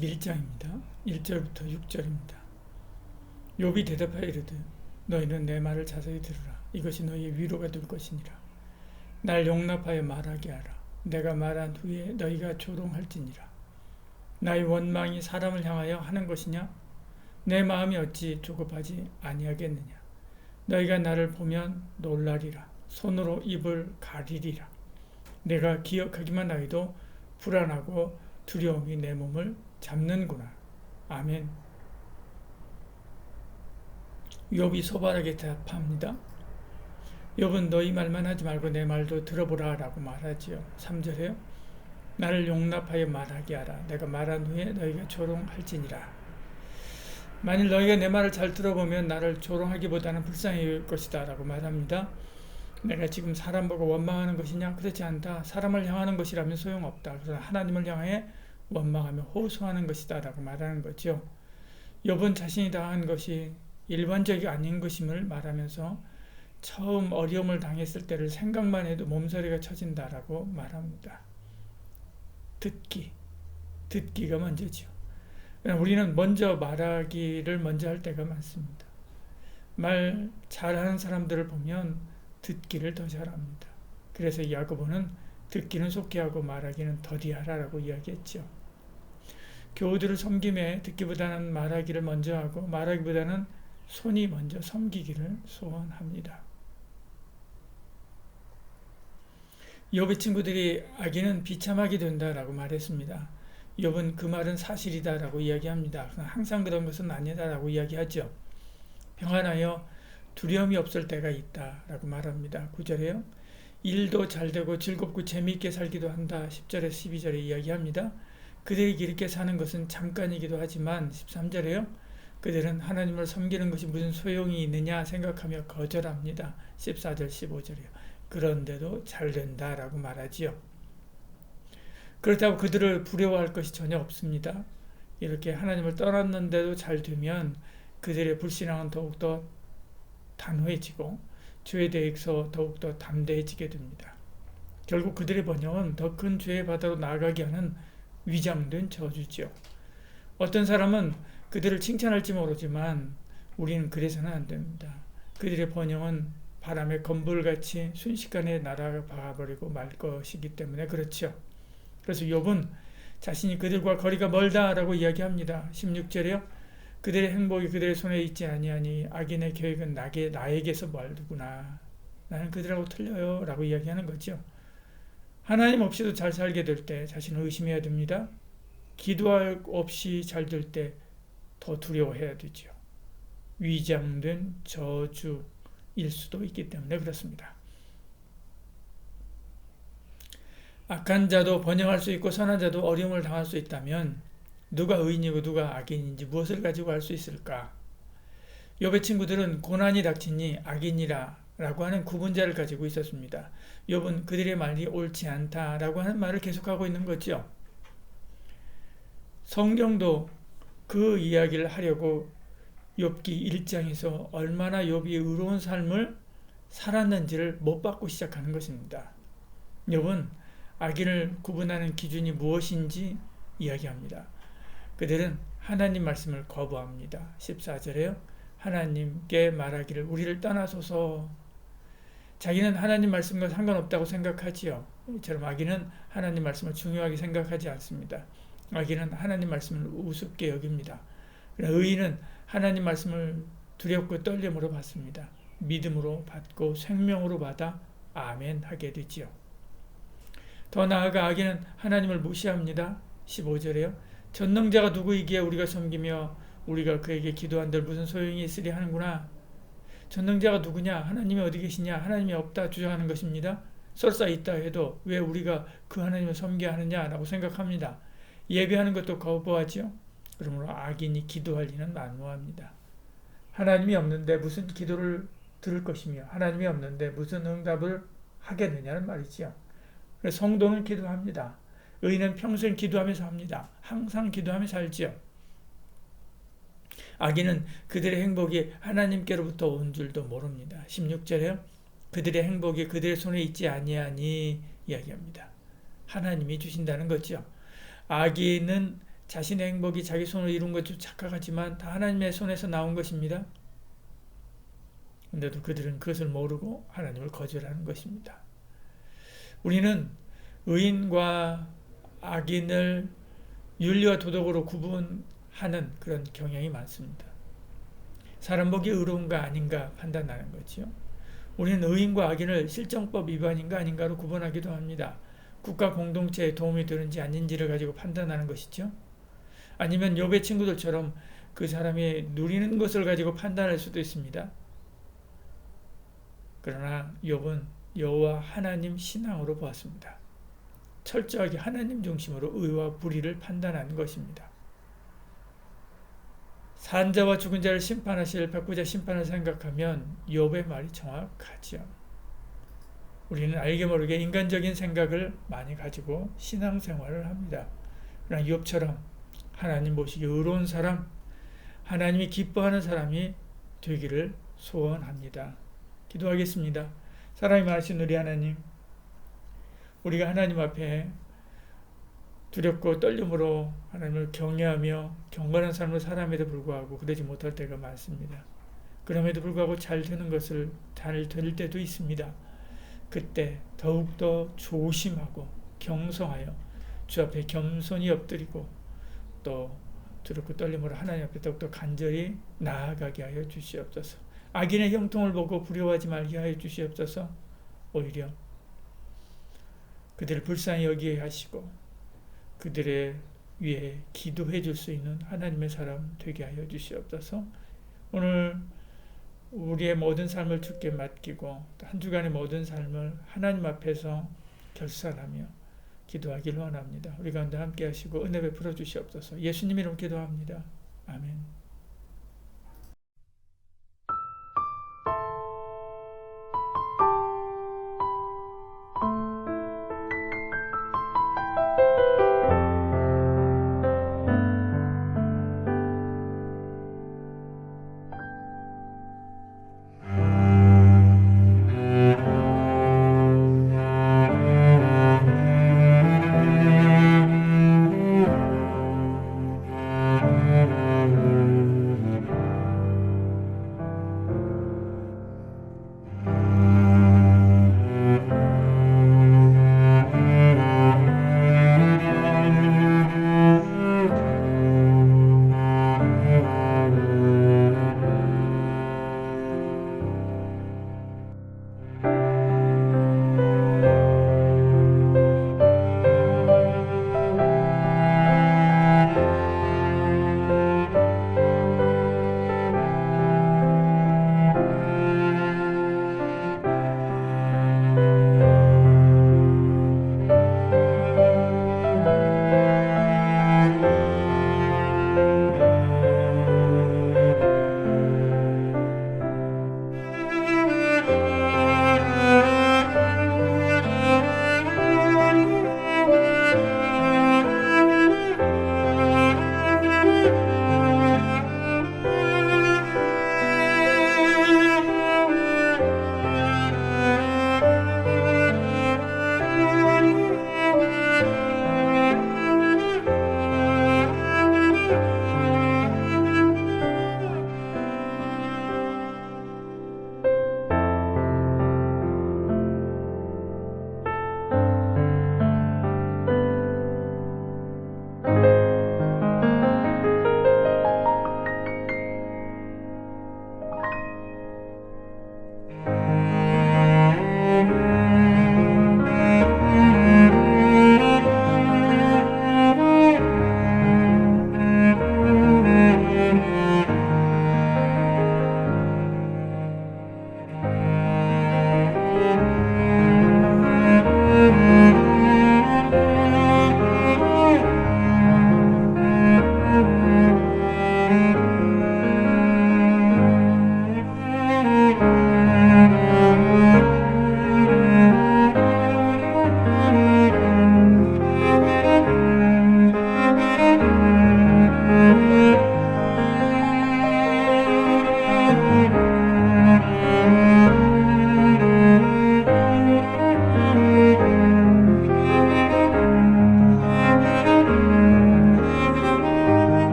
51장입니다. 1절부터 6절입니다. 욥이 대답하여 이르되 너희는 내 말을 자세히 들으라. 이것이 너희의 위로가 될 것이니라. 날 용납하여 말하게 하라. 내가 말한 후에 너희가 조롱할지니라. 나의 원망이 사람을 향하여 하는 것이냐? 내 마음이 어찌 조급하지 아니하겠느냐? 너희가 나를 보면 놀라리라. 손으로 입을 가리리라. 내가 기억하기만 하여도 불안하고 두려움이 내 몸을 잡는구나. 아멘. 욥이 소발하게 대답합니다. 욥은 너희 말만 하지 말고 내 말도 들어보라 라고 말하지요. 3절에요. 나를 용납하여 말하게 하라. 내가 말한 후에 너희가 조롱할지니라. 만일 너희가 내 말을 잘 들어보면 나를 조롱하기보다는 불쌍히 여길 것이다 라고 말합니다. 내가 지금 사람 보고 원망하는 것이냐? 그렇지 않다. 사람을 향하는 것이라면 소용없다. 그래서 하나님을 향해 원망하며 호소하는 것이다 라고 말하는 거죠. 욥은 자신이 당한 것이 일반적이 아닌 것임을 말하면서 처음 어려움을 당했을 때를 생각만 해도 몸서리가 쳐진다라고 말합니다. 듣기가 먼저죠. 우리는 먼저 말하기를 먼저 할 때가 많습니다. 말 잘하는 사람들을 보면 듣기를 더 잘합니다. 그래서 야고보는 듣기는 속히 하고 말하기는 더디하라라고 이야기했죠. 교우들을 섬김에 듣기보다는 말하기를 먼저 하고 말하기보다는 손이 먼저 섬기기를 소원합니다. 욥의 친구들이 악인은 비참하게 된다라고 말했습니다. 욥은 그 말은 사실이다라고 이야기합니다. 항상 그런 것은 아니다라고 이야기하죠. 평안하여 두려움이 없을 때가 있다라고 말합니다. 9절에요. 일도 잘 되고 즐겁고 재미있게 살기도 한다. 10절에서 12절에 이야기합니다. 그들이 이렇게 사는 것은 잠깐이기도 하지만 13절에요. 그들은 하나님을 섬기는 것이 무슨 소용이 있느냐 생각하며 거절합니다. 14절 15절이요. 그런데도 잘 된다라고 말하지요. 그렇다고 그들을 부러워할 것이 전혀 없습니다. 이렇게 하나님을 떠났는데도 잘 되면 그들의 불신앙은 더욱더 단호해지고 죄에 대해서 더욱더 담대해지게 됩니다. 결국 그들의 번영은 더 큰 죄의 바다로 나아가게 하는 위장된 저주죠. 어떤 사람은 그들을 칭찬할지 모르지만 우리는 그래서는 안 됩니다. 그들의 번영은 바람의 건불같이 순식간에 날아가 버리고 말 것이기 때문에 그렇죠. 그래서 욥은 자신이 그들과 거리가 멀다라고 이야기합니다. 16절에요. 그들의 행복이 그들의 손에 있지 아니하니 악인의 계획은 나에게서 멀구나. 나는 그들하고 틀려요 라고 이야기하는 거죠. 하나님 없이도 잘 살게 될 때 자신을 의심해야 됩니다. 기도할 없이 잘 될 때 더 두려워해야 되죠. 위장된 저주일 수도 있기 때문에 그렇습니다. 악한 자도 번영할 수 있고 선한 자도 어려움을 당할 수 있다면 누가 의인이고 누가 악인인지 무엇을 가지고 알 수 있을까? 욥의 친구들은 고난이 닥치니 악인이라 라고 하는 구분자를 가지고 있었습니다. 욥은 그들의 말이 옳지 않다라고 하는 말을 계속하고 있는 거죠. 성경도 그 이야기를 하려고 욥기 1장에서 얼마나 욥이 의로운 삶을 살았는지를 못 받고 시작하는 것입니다. 욥은 악인을 구분하는 기준이 무엇인지 이야기합니다. 그들은 하나님 말씀을 거부합니다. 14절에요. 하나님께 말하기를 우리를 떠나소서. 자기는 하나님 말씀과 상관없다고 생각하지요. 이처럼 악인은 하나님 말씀을 중요하게 생각하지 않습니다. 악인은 하나님 말씀을 우습게 여깁니다. 의인은 하나님 말씀을 두렵고 떨림으로 받습니다. 믿음으로 받고 생명으로 받아 아멘 하게 되지요. 더 나아가 악인은 하나님을 무시합니다. 15절에요. 전능자가 누구이기에 우리가 섬기며 우리가 그에게 기도한들 무슨 소용이 있으리 하는구나. 전능자가 누구냐? 하나님이 어디 계시냐? 하나님이 없다 주장하는 것입니다. 설사 있다 해도 왜 우리가 그 하나님을 섬겨야 하느냐라고 생각합니다. 예배하는 것도 거부하죠. 그러므로 악인이 기도할 리는 만무합니다. 하나님이 없는데 무슨 기도를 들을 것이며 하나님이 없는데 무슨 응답을 하겠느냐는 말이지요. 그래서 성도는 기도합니다. 의인은 평생 기도하면서 합니다. 항상 기도하며 살지요. 악인은 그들의 행복이 하나님께로부터 온 줄도 모릅니다. 16절에요. 그들의 행복이 그들의 손에 있지 아니하니 이야기합니다. 하나님이 주신다는 거죠. 악인은 자신의 행복이 자기 손으로 이룬 것도 착각하지만 다 하나님의 손에서 나온 것입니다. 그런데도 그들은 그것을 모르고 하나님을 거절하는 것입니다. 우리는 의인과 악인을 윤리와 도덕으로 구분하는 그런 경향이 많습니다. 사람 보기 의로운가 아닌가 판단하는 거죠. 우리는 의인과 악인을 실정법 위반인가 아닌가로 구분하기도 합니다. 국가 공동체에 도움이 되는지 아닌지를 가지고 판단하는 것이죠. 아니면 욥의 친구들처럼 그 사람이 누리는 것을 가지고 판단할 수도 있습니다. 그러나 욥은 여호와 하나님 신앙으로 보았습니다. 철저하게 하나님 중심으로 의와 불의를 판단하는 것입니다. 산자와 죽은 자를 심판하실 백부자 심판을 생각하면 욥의 말이 정확하지요. 우리는 알게 모르게 인간적인 생각을 많이 가지고 신앙생활을 합니다. 그러나 욥처럼 하나님 보시기에 의로운 사람, 하나님이 기뻐하는 사람이 되기를 소원합니다. 기도하겠습니다. 사랑이 많으신 우리 하나님, 우리가 하나님 앞에 두렵고 떨림으로 하나님을 경외하며 경건한 삶을 살아함에도 불구하고 그러지 못할 때가 많습니다. 그럼에도 불구하고 잘 되는 것을 잘 될 때도 있습니다. 그때 더욱더 조심하고 경성하여 주 앞에 겸손히 엎드리고 또 두렵고 떨림으로 하나님 앞에 더욱더 간절히 나아가게 하여 주시옵소서. 악인의 형통을 보고 두려워하지 말게 하여 주시옵소서. 오히려 그들을 불쌍히 여기게 하시고 그들의 위해 기도해 줄 수 있는 하나님의 사람 되게 하여 주시옵소서. 오늘 우리의 모든 삶을 주께 맡기고 한 주간의 모든 삶을 하나님 앞에서 결산하며 기도하기를 원합니다. 우리 가운데 함께 하시고 은혜 베풀어 주시옵소서. 예수님 이름 기도합니다. 아멘.